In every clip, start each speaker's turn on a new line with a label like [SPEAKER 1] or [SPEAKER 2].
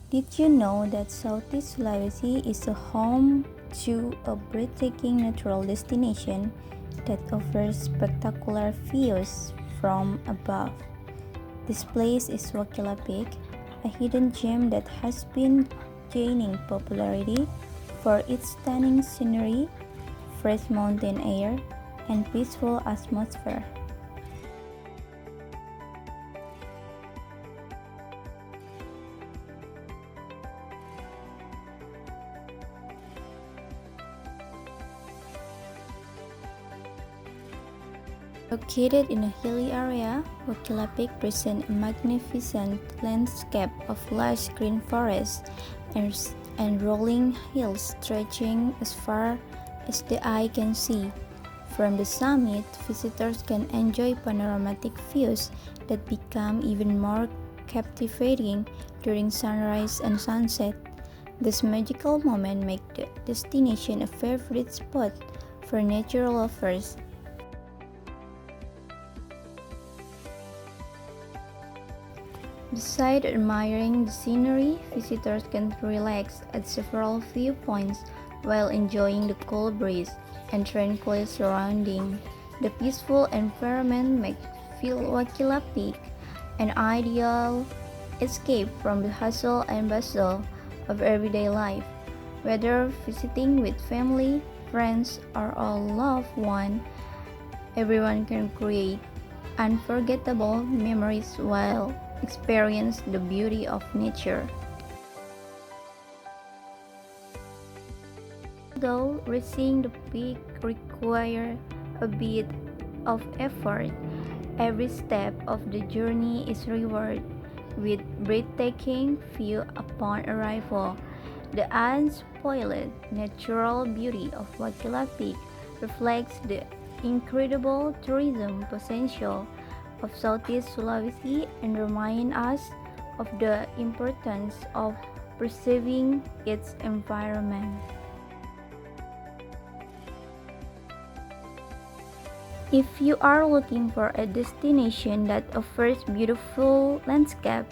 [SPEAKER 1] Did you know that Southeast Sulawesi is a home to a breathtaking natural destination that offers spectacular views from above? This place is Wakila Peak, a hidden gem that has been gaining popularity for its stunning scenery, fresh mountain air, and peaceful atmosphere. Located in a hilly area, Wakila Peak presents a magnificent landscape of lush green forests and rolling hills stretching as far as the eye can see. From the summit, visitors can enjoy panoramic views that become even more captivating during sunrise and sunset. This magical moment makes the destination a favorite spot for nature lovers. Besides admiring the scenery, visitors can relax at several viewpoints while enjoying the cool breeze and tranquil surroundings. The peaceful environment makes feel Wakila Peak an ideal escape from the hustle and bustle of everyday life. Whether visiting with family, friends, or a loved one, everyone can create unforgettable memories while experience the beauty of nature. Though reaching the peak requires a bit of effort, every step of the journey is rewarded with breathtaking view upon arrival. The unspoiled natural beauty of Wakila Peak reflects the incredible tourism potential of Southeast Sulawesi and remind us of the importance of preserving its environment. If you are looking for a destination that offers beautiful landscape,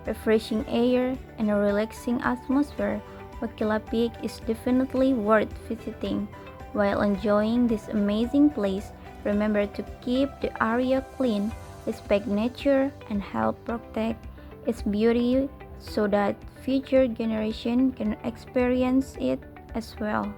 [SPEAKER 1] refreshing air, and a relaxing atmosphere, Wakila Peak is definitely worth visiting. While enjoying this amazing place, remember to keep the area clean, respect nature, and help protect its beauty so that future generations can experience it as well.